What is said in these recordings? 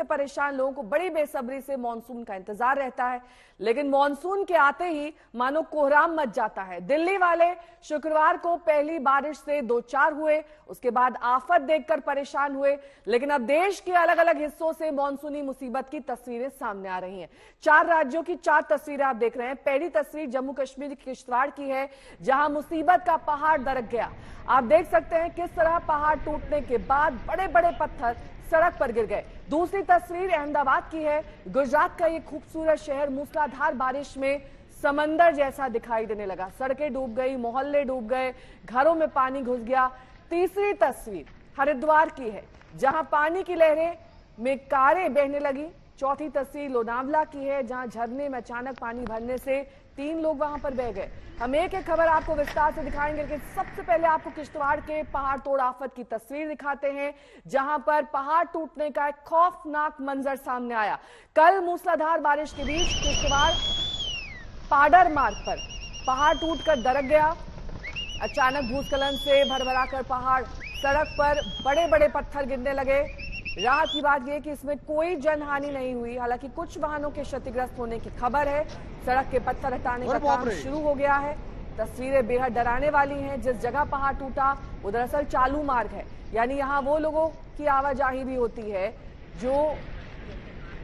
से परेशान लोगों को बड़ी बेसब्री से मानसून का इंतजार रहता है, लेकिन मानसून के आते ही मानो कोहराम मच जाता है। दिल्ली वाले शुक्रवार को पहली बारिश से दो चार हुए, उसके बाद आफत देखकर परेशान हुए, लेकिन अब देश के अलग अलग हिस्सों से मानसूनी मुसीबत की तस्वीरें सामने आ रही हैं। 4 राज्यों की 4 तस्वीरें आप देख रहे हैं। पहली तस्वीर जम्मू कश्मीर के किश्तवाड़ की है, जहां मुसीबत का पहाड़ दरक गया। आप देख सकते हैं किस तरह पहाड़ टूटने के बाद बड़े बड़े पत्थर सड़क पर गिर गए। दूसरी तस्वीर अहमदाबाद की है। गुजरात का ये खूबसूरत शहर मूसलाधार बारिश में समंदर जैसा दिखाई देने लगा। सड़कें डूब गई, मोहल्ले डूब गए, घरों में पानी घुस गया। तीसरी तस्वीर हरिद्वार की है, जहां पानी की लहरें में कारें बहने लगी। चौथी तस्वीर लोनावला की है, जहां झरने में अचानक पानी भरने से 3 लोग वहां पर बह गए। हम एक एक खबर आपको विस्तार से दिखाएंगे, लेकिन सबसे पहले आपको किश्तवाड़ के पहाड़ तोड़ आफत की तस्वीर दिखाते हैं, जहां पर पहाड़ टूटने का एक खौफनाक मंजर सामने आया। कल मूसलाधार बारिश के बीच किश्तवाड़ पाडर मार्ग पर पहाड़ टूटकर दरक गया। अचानक भूस्खलन से भरभराकर पहाड़ सड़क पर बड़े बड़े पत्थर गिरने लगे। राहत की बात यह कि इसमें कोई जनहानि नहीं हुई, हालांकि कुछ वाहनों के क्षतिग्रस्त होने की खबर है। सड़क के पत्थर हटाने का काम शुरू हो गया है। तस्वीरें बेहद डराने वाली हैं। जिस जगह पहाड़ टूटा वो दरअसल चालू मार्ग है, यानी यहाँ वो लोगों की आवाजाही भी होती है जो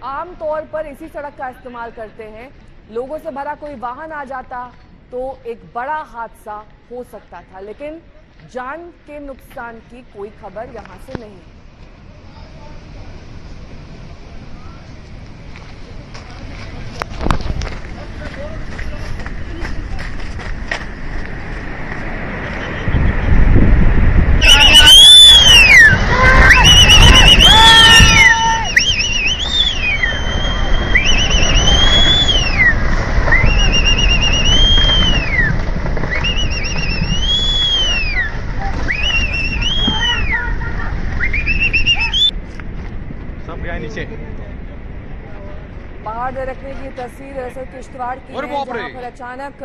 आमतौर पर इसी सड़क का इस्तेमाल करते हैं। लोगों से भरा कोई वाहन आ जाता तो एक बड़ा हादसा हो सकता था, लेकिन जान के नुकसान की कोई खबर यहां से नहीं है। नीचे पहाड़ दरकने की तस्वीर दरअसल किश्तवाड़ की है, जहां पर अचानक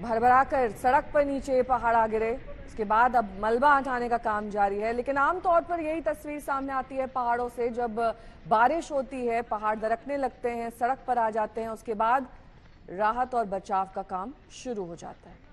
भरभराकर सड़क पर नीचे पहाड़ आ गिरे। उसके बाद अब मलबा हटाने का काम जारी है, लेकिन आमतौर पर यही तस्वीर सामने आती है पहाड़ों से। जब बारिश होती है, पहाड़ दरकने लगते हैं, सड़क पर आ जाते हैं, उसके बाद राहत और बचाव का काम शुरू हो जाता है।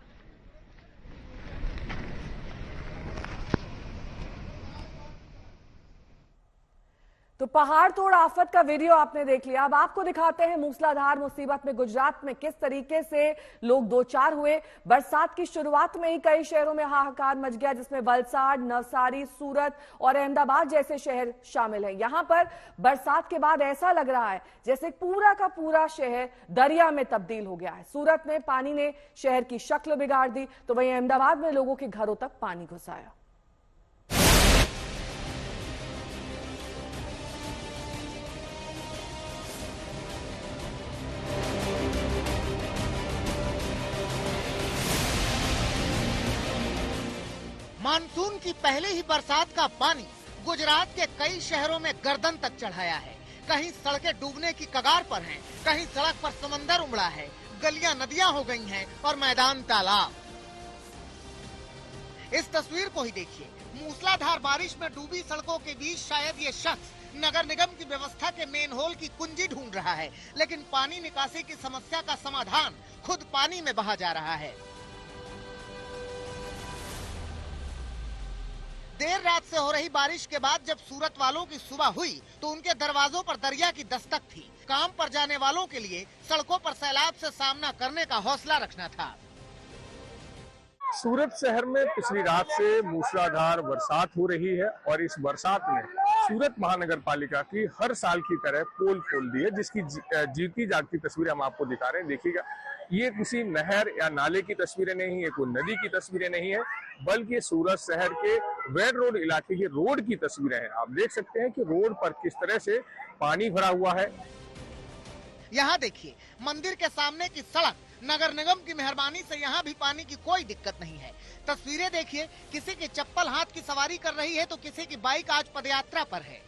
तो पहाड़ तोड़ आफत का वीडियो आपने देख लिया। अब आपको दिखाते हैं मूसलाधार मुसीबत में गुजरात में किस तरीके से लोग दो चार हुए। बरसात की शुरुआत में ही कई शहरों में हाहाकार मच गया, जिसमें वलसाड, नवसारी, सूरत और अहमदाबाद जैसे शहर शामिल हैं। यहां पर बरसात के बाद ऐसा लग रहा है जैसे पूरा का पूरा शहर दरिया में तब्दील हो गया है। सूरत में पानी ने शहर की शक्ल बिगाड़ दी, तो वहीं अहमदाबाद में लोगों के घरों तक पानी घुस आया। मानसून की पहले ही बरसात का पानी गुजरात के कई शहरों में गर्दन तक चढ़ाया है। कहीं सड़कें डूबने की कगार पर हैं, कहीं सड़क पर समंदर उमड़ा है, गलियां नदियां हो गई हैं और मैदान तालाब। इस तस्वीर को ही देखिए। मूसलाधार बारिश में डूबी सड़कों के बीच शायद ये शख्स नगर निगम की व्यवस्था के मेन होल की कुंजी ढूंढ रहा है, लेकिन पानी निकासी की समस्या का समाधान खुद पानी में बहा जा रहा है। देर रात से हो रही बारिश के बाद जब सूरत वालों की सुबह हुई तो उनके दरवाजों पर दरिया की दस्तक थी। काम पर जाने वालों के लिए सड़कों पर सैलाब से सामना करने का हौसला रखना था। सूरत शहर में पिछली रात से मूसलाधार बरसात हो रही है और इस बरसात में सूरत महानगर पालिका की हर साल की तरह पोल खोल दी है, जिसकी जीती जागती तस्वीरें हम आपको दिखा रहे हैं। देखिएगा, ये किसी नहर या नाले की तस्वीरें नहीं है, कोई नदी की तस्वीरें नहीं है, बल्कि सूरत शहर के वेड रोड इलाके की रोड की तस्वीरें हैं। आप देख सकते हैं कि रोड पर किस तरह से पानी भरा हुआ है। यहाँ देखिए, मंदिर के सामने की सड़क नगर निगम की मेहरबानी से यहाँ भी पानी की कोई दिक्कत नहीं है। तस्वीरें देखिए, किसी की चप्पल हाथ की सवारी कर रही है तो किसी की बाइक आज पदयात्रा पर है।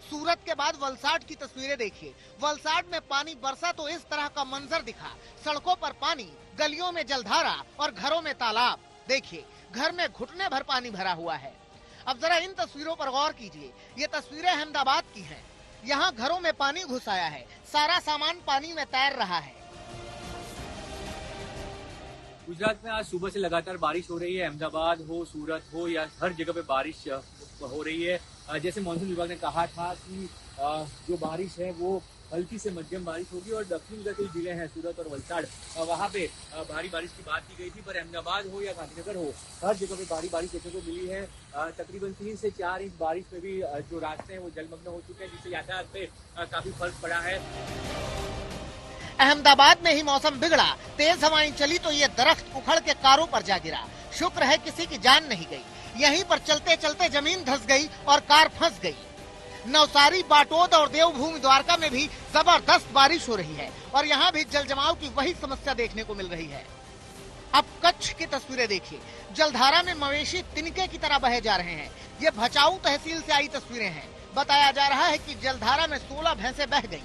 सूरत के बाद वलसाड की तस्वीरें देखिए। वलसाड में पानी बरसा तो इस तरह का मंजर दिखा। सड़कों पर पानी, गलियों में जलधारा और घरों में तालाब। देखिए, घर में घुटने भर पानी भरा हुआ है। अब जरा इन तस्वीरों पर गौर कीजिए। ये तस्वीरें अहमदाबाद की हैं। यहाँ घरों में पानी घुस आया है, सारा सामान पानी में तैर रहा है। गुजरात में आज सुबह से लगातार बारिश हो रही है। अहमदाबाद हो, सूरत हो, या हर जगह पे बारिश हो रही है। जैसे मॉनसून विभाग ने कहा था कि जो बारिश है वो हल्की से मध्यम बारिश होगी और दक्षिण के कई जिले हैं सूरत और वलसाड़, वहाँ पे भारी बारिश की बात की गई थी। पर अहमदाबाद हो या गांधीनगर हो, हर जगह पे भारी बारिश देखने को मिली है। तकरीबन 3 से 4 इंच बारिश में भी जो रास्ते हैं वो जलमग्न हो चुके हैं, जिससे यातायात पे काफी फर्क पड़ा है। अहमदाबाद में ही मौसम बिगड़ा, तेज हवाएं चली तो ये दरख्त उखड़ के कारों पर जा गिरा। शुक्र है किसी की जान नहीं गई। यहीं पर चलते चलते जमीन धंस गई और कार फंस गई। नवसारी, बाटोद और देवभूमि द्वारका में भी जबरदस्त बारिश हो रही है और यहाँ भी जल जमाव की वही समस्या देखने को मिल रही है। अब कच्छ की तस्वीरें देखिए। जलधारा में मवेशी तिनके की तरह बहे जा रहे हैं। ये भचाऊ तहसील से आई तस्वीरें हैं। बताया जा रहा है कि जलधारा में 16 भैंसें बह गई।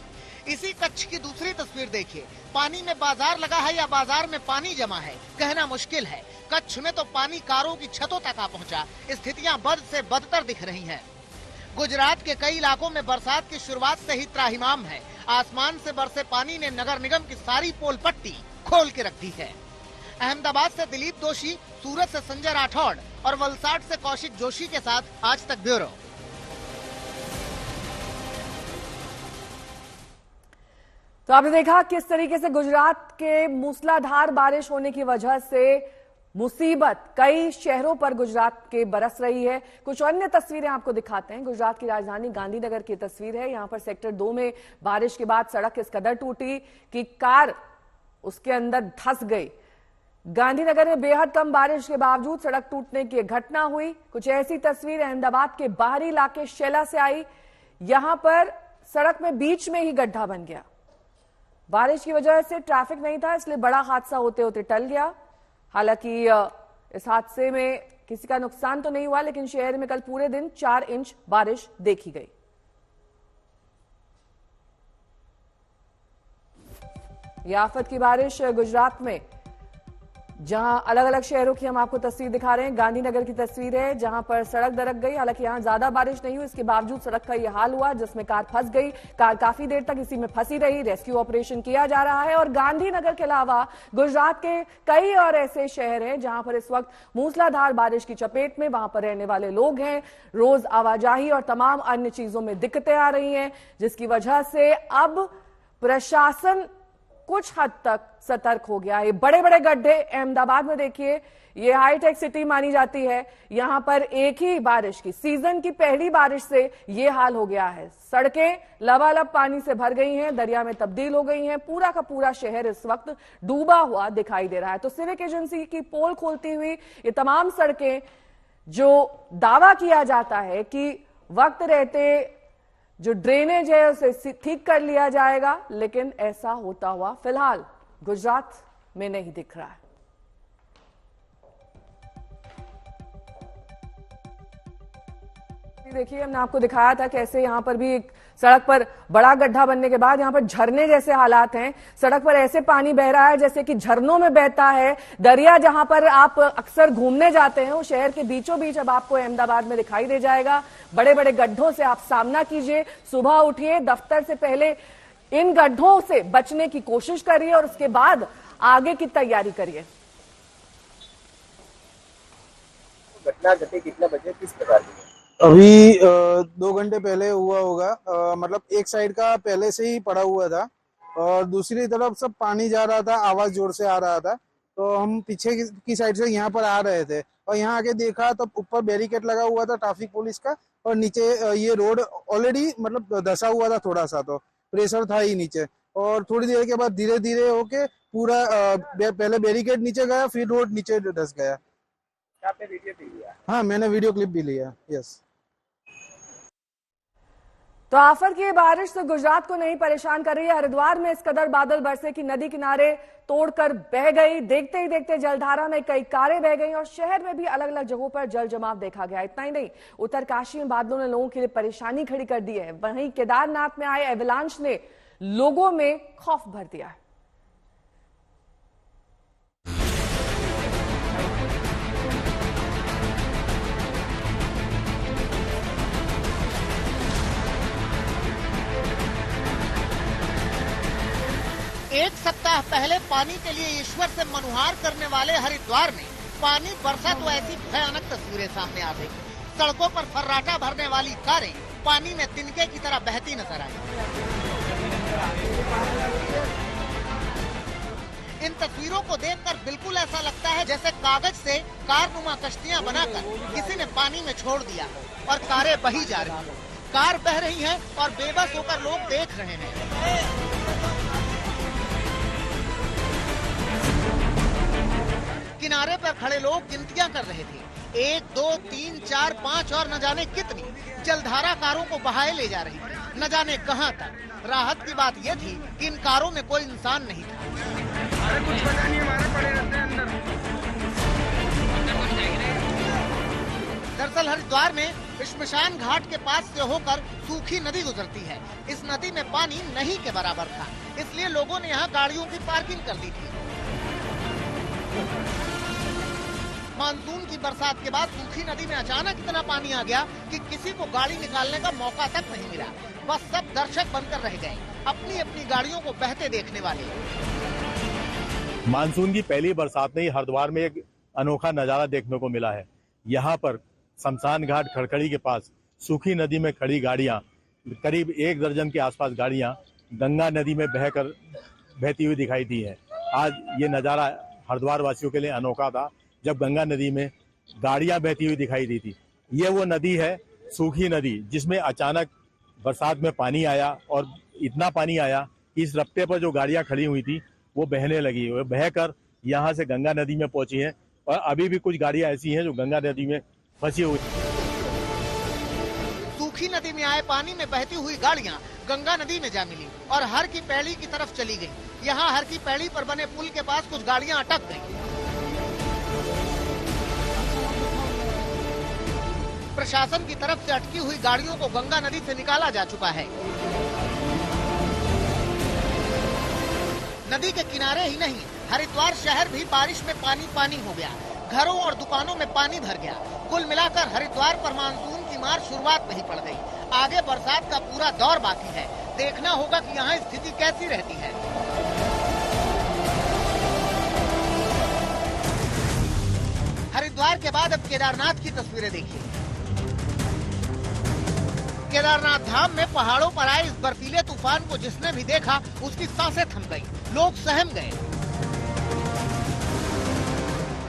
इसी कच्छ की दूसरी तस्वीर देखिए। पानी में बाजार लगा है या बाजार में पानी जमा है, कहना मुश्किल है। कच्छ में तो पानी कारों की छतों तक आ पहुंचा। स्थितियां बद से बदतर दिख रही हैं। गुजरात के कई इलाकों में बरसात की शुरुआत से ही त्राहिमाम है। आसमान से बरसे पानी ने नगर निगम की सारी पोल पट्टी खोल के रख दी है। अहमदाबाद से दिलीप दोषी, सूरत से संजय राठौड़ और वलसाड से कौशिक जोशी के साथ आज तक ब्यूरो। तो आपने देखा किस तरीके से गुजरात के मूसलाधार बारिश होने की वजह से मुसीबत कई शहरों पर गुजरात के बरस रही है। कुछ अन्य तस्वीरें आपको दिखाते हैं। गुजरात की राजधानी गांधीनगर की तस्वीर है। यहां पर सेक्टर 2 में बारिश के बाद सड़क इस कदर टूटी कि कार उसके अंदर धंस गई। गांधीनगर में बेहद कम बारिश के बावजूद सड़क टूटने की घटना हुई। कुछ ऐसी तस्वीर अहमदाबाद के बाहरी इलाके शेला से आई। यहां पर सड़क में बीच में ही गड्ढा बन गया। बारिश की वजह से ट्रैफिक नहीं था, इसलिए बड़ा हादसा होते होते टल गया। हालांकि इस हादसे में किसी का नुकसान तो नहीं हुआ, लेकिन शहर में कल पूरे दिन 4 इंच बारिश देखी गई। यह आफत की बारिश गुजरात में, जहां अलग अलग शहरों की हम आपको तस्वीर दिखा रहे हैं। गांधीनगर की तस्वीर है जहां पर सड़क दरक गई। हालांकि यहां ज्यादा बारिश नहीं हुई, इसके बावजूद सड़क का यह हाल हुआ जिसमें कार फंस गई। कार काफी देर तक इसी में फंसी रही। रेस्क्यू ऑपरेशन किया जा रहा है। और गांधीनगर के अलावा गुजरात के कई और ऐसे शहर हैं जहां पर इस वक्त मूसलाधार बारिश की चपेट में वहां पर रहने वाले लोग हैं। रोज आवाजाही और तमाम अन्य चीजों में दिक्कतें आ रही हैं, जिसकी वजह से अब प्रशासन कुछ हद तक सतर्क हो गया है। बड़े बड़े गड्ढे अहमदाबाद में देखिए, ये हाईटेक सिटी मानी जाती है। यहां पर एक ही बारिश की, सीजन की पहली बारिश से ये हाल हो गया है। सड़कें लबालब पानी से भर गई हैं, दरिया में तब्दील हो गई हैं। पूरा का पूरा शहर इस वक्त डूबा हुआ दिखाई दे रहा है। तो सिविक एजेंसी की पोल खोलती हुई ये तमाम सड़कें, जो दावा किया जाता है कि वक्त रहते जो ड्रेनेज है उसे ठीक कर लिया जाएगा, लेकिन ऐसा होता हुआ फिलहाल गुजरात में नहीं दिख रहा है। देखिए, हमने आपको दिखाया था कैसे यहां पर भी एक सड़क पर बड़ा गड्ढा बनने के बाद यहां पर झरने जैसे हालात हैं। सड़क पर ऐसे पानी बह रहा है जैसे कि झरनों में बहता है। दरिया जहां पर आप अक्सर घूमने जाते हैं, वो शहर के बीचों बीच अब आपको अहमदाबाद में दिखाई दे जाएगा। बड़े बड़े गड्ढों से आप सामना कीजिए। सुबह उठिए, दफ्तर से पहले इन गड्ढों से बचने की कोशिश करिए और उसके बाद आगे की तैयारी करिए। घटना घटे कितने बजे, किस प्रकार की? अभी 2 घंटे पहले हुआ होगा। मतलब एक साइड का पहले से ही पड़ा हुआ था और दूसरी तरफ सब पानी जा रहा था, आवाज जोर से आ रहा था। तो हम पीछे की साइड से यहाँ पर आ रहे थे और यहाँ आके देखा तो ऊपर बैरिकेड लगा हुआ था ट्रैफिक पुलिस का, और नीचे ये रोड ऑलरेडी मतलब धसा हुआ था, थोड़ा सा तो प्रेशर था ही नीचे। और थोड़ी देर के बाद धीरे धीरे होके पूरा पहले बैरिकेड नीचे गया, फिर रोड नीचे धस गया। आपने वीडियो भी लिया? हाँ, मैंने वीडियो क्लिप भी लिया। यस। तो आफत की बारिश तो गुजरात को नहीं परेशान कर रही है। हरिद्वार में इस कदर बादल बरसे कि नदी किनारे तोड़कर बह गई। देखते ही देखते जलधारा में कई कारें बह गई और शहर में भी अलग अलग जगहों पर जल जमाव देखा गया। इतना ही नहीं, उत्तरकाशी में बादलों ने लोगों के लिए परेशानी खड़ी कर दी है। वहीं केदारनाथ में आए एवलांच ने लोगों में खौफ भर दिया है। एक सप्ताह पहले पानी के लिए ईश्वर से मनुहार करने वाले हरिद्वार में पानी बरसा तो ऐसी भयानक तस्वीरें सामने आ गई। सड़कों पर फर्राटा भरने वाली कारें पानी में तिनके की तरह बहती नजर आई। इन तस्वीरों को देखकर बिल्कुल ऐसा लगता है जैसे कागज से कारनुमा कश्तियां बनाकर किसी ने पानी में छोड़ दिया और कारें बही जा रही हैं। कार बह रही है और बेबस होकर लोग देख रहे हैं। किनारे पर खड़े लोग गिनतियां कर रहे थे, 1, 2, 3, 4, 5 और न जाने कितनी जलधारा कारों को बहाए ले जा रही थी, न जाने कहां तक। राहत की बात यह थी कि इन कारों में कोई इंसान नहीं था। अरे कुछ पता नहीं, हमारे पड़े रहते हैं अंदर। दरअसल हरिद्वार में श्मशान घाट के पास से होकर सूखी नदी गुजरती है। इस नदी में पानी नहीं के बराबर था, इसलिए लोगों ने यहाँ गाड़ियों की पार्किंग कर दी थी। मानसून की बरसात के बाद सूखी नदी में अचानक इतना पानी आ गया कि किसी को गाड़ी निकालने का मौका तक नहीं मिला। बस सब दर्शक बनकर रह गए, अपनी अपनी गाड़ियों को बहते देखने वाले। मानसून की पहली बरसात में ही हरिद्वार में एक अनोखा नजारा देखने को मिला है। यहाँ पर शमशान घाट खड़खड़ी के पास सूखी नदी में खड़ी गाड़ियाँ, करीब 1 दर्जन के आसपास गाड़ियाँ गंगा नदी में बहती हुई दिखाई दी है। आज ये नज़ारा हरिद्वार वासियों के लिए अनोखा था, जब गंगा नदी में गाड़ियां बहती हुई दिखाई दी थी। ये वो नदी है, सूखी नदी, जिसमें अचानक बरसात में पानी आया और इतना पानी आया कि इस रफ्ते पर जो गाड़ियां खड़ी हुई थी वो बहने लगी। वो बहकर यहाँ से गंगा नदी में पहुंची हैं और अभी भी कुछ गाड़ियां ऐसी हैं जो गंगा नदी में फंसी हुई। सूखी नदी में आए पानी में बहती हुई गाड़ियां गंगा नदी में जा मिली और हर की पैड़ी की तरफ चली गई। यहाँ हर की पैड़ी पर बने पुल के पास कुछ गाड़ियां अटक गयी। प्रशासन की तरफ से अटकी हुई गाड़ियों को गंगा नदी से निकाला जा चुका है। नदी के किनारे ही नहीं, हरिद्वार शहर भी बारिश में पानी हो गया। घरों और दुकानों में पानी भर गया। कुल मिलाकर हरिद्वार पर मानसून की मार शुरुआत में ही पड़ गई। आगे बरसात का पूरा दौर बाकी है। देखना होगा कि यहाँ स्थिति कैसी रहती है। हरिद्वार के बाद अब केदारनाथ की तस्वीरें देखिए। केदारनाथ धाम में पहाड़ों पर आए इस बर्फीले तूफान को जिसने भी देखा उसकी सांसें थम गई, लोग सहम गए।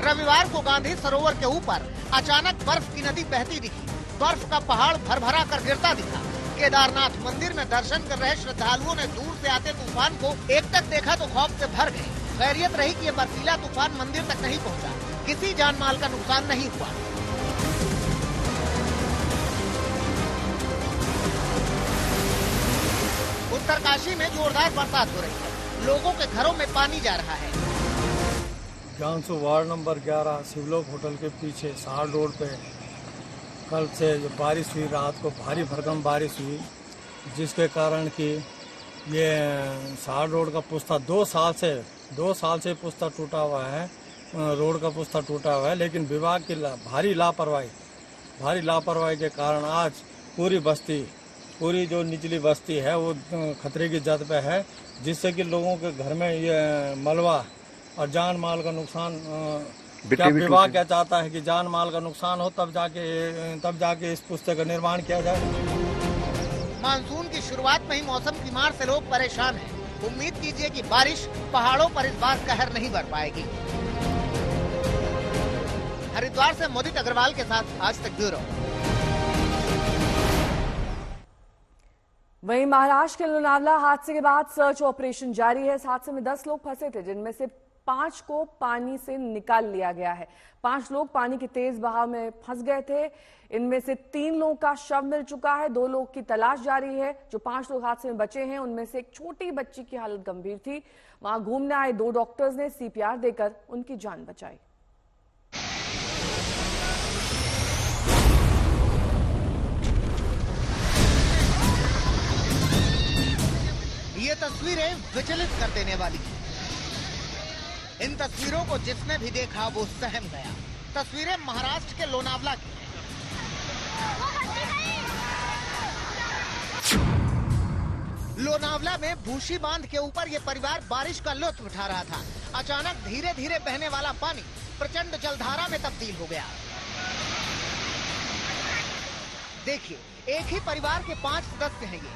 रविवार को गांधी सरोवर के ऊपर अचानक बर्फ की नदी बहती दिखी। बर्फ का पहाड़ भरभरा कर गिरता दिखा। केदारनाथ मंदिर में दर्शन कर रहे श्रद्धालुओं ने दूर से आते तूफान को एकटक देखा तो खौफ से भर गए। खैरियत रही कि ये बर्फीला तूफान मंदिर तक नहीं पहुंचा, किसी जान माल का नुकसान नहीं हुआ। उत्तरकाशी में जोरदार बरसात हो रही है, लोगों के घरों में पानी जा रहा है। Gyansu ward number 11 Shivlok hotel के पीछे सहार रोड पे कल से जो बारिश हुई, रात को भारी भरकम बारिश हुई, जिसके कारण कि ये सहार रोड का पुस्ता 2 साल से पुस्ता टूटा हुआ है। रोड का पुस्ता टूटा हुआ है, लेकिन विभाग की भारी लापरवाही के कारण आज पूरी जो निचली बस्ती है वो खतरे की जद पे है, जिससे कि लोगों के घर में ये मलबा और जान माल का नुकसान। क्या विभाग क्या चाहता है कि जान माल का नुकसान हो, तब जाके इस पुस्तक का निर्माण किया जाए। मानसून की शुरुआत में ही मौसम की मार से लोग परेशान हैं। उम्मीद कीजिए कि बारिश पहाड़ों पर इस बार कहर नहीं बर पाएगी। हरिद्वार से मोदित अग्रवाल के साथ आज तक ब्यूरो। वहीं महाराष्ट्र के लोनावला हादसे के बाद सर्च ऑपरेशन जारी है। इस हादसे में 10 लोग फंसे थे, जिनमें से 5 को पानी से निकाल लिया गया है। 5 लोग पानी के तेज बहाव में फंस गए थे। इनमें से 3 लोगों का शव मिल चुका है, 2 लोग की तलाश जारी है। जो 5 लोग हादसे में बचे हैं उनमें से एक छोटी बच्ची की हालत गंभीर थी। वहां घूमने आए 2 डॉक्टर्स ने CPR देकर उनकी जान बचाई। ये तस्वीरें विचलित कर देने वाली। इन तस्वीरों को जिसने भी देखा वो सहम गया। तस्वीरें महाराष्ट्र के लोनावला की हैं। लोनावला में भूशी बांध के ऊपर ये परिवार बारिश का लुत्फ उठा रहा था। अचानक धीरे धीरे बहने वाला पानी प्रचंड जलधारा में तब्दील हो गया। देखिए, एक ही परिवार के 5 सदस्य हैं ये।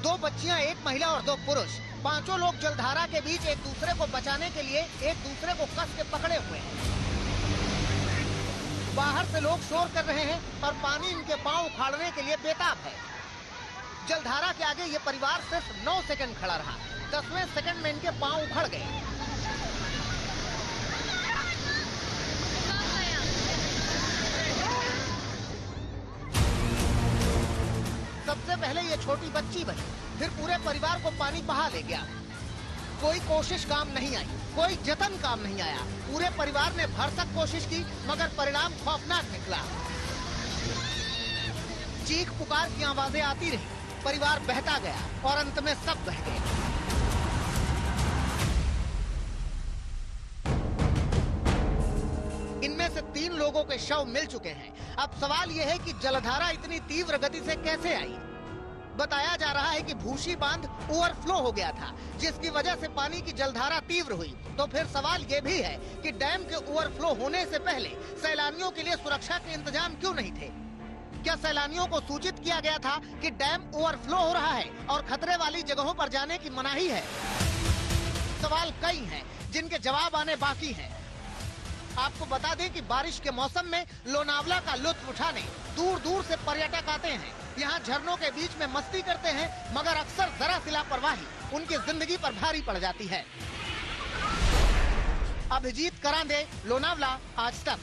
2 बच्चियां, 1 महिला और 2 पुरुष। पांचों लोग जलधारा के बीच एक दूसरे को बचाने के लिए एक दूसरे को कस के पकड़े हुए हैं। बाहर से लोग शोर कर रहे हैं और पानी इनके पांव उखाड़ने के लिए बेताब है। जलधारा के आगे ये परिवार सिर्फ 9 सेकंड खड़ा रहा। 10वें सेकंड में इनके पांव उखड़ गए। सबसे पहले ये छोटी बच्ची बनी, फिर पूरे परिवार को पानी बहा ले गया। कोई कोशिश काम नहीं आई, कोई जतन काम नहीं आया। पूरे परिवार ने भरसक कोशिश की, मगर परिणाम खौफनाक निकला। चीख पुकार की आवाजें आती रही, परिवार बहता गया और अंत में सब बह गए। इनमें से 3 लोगों के शव मिल चुके हैं। अब सवाल यह है कि जलधारा इतनी तीव्र गति से कैसे आई। बताया जा रहा है कि भूशी बांध ओवरफ्लो हो गया था, जिसकी वजह से पानी की जलधारा तीव्र हुई। तो फिर सवाल ये भी है कि डैम के ओवरफ्लो होने से पहले सैलानियों के लिए सुरक्षा के इंतजाम क्यों नहीं थे? क्या सैलानियों को सूचित किया गया था कि डैम ओवरफ्लो हो रहा है और खतरे वाली जगहों पर जाने की मनाही है? सवाल कई हैं, जिनके जवाब आने बाकी हैं। आपको बता दें कि बारिश के मौसम में लोनावला का लुत्फ उठाने दूर दूर से पर्यटक आते हैं। यहाँ झरनों के बीच में मस्ती करते हैं, मगर अक्सर जरा सी लापरवाही उनकी जिंदगी पर भारी पड़ जाती है। अभिजीत करांदे, लोनावला, आज तक।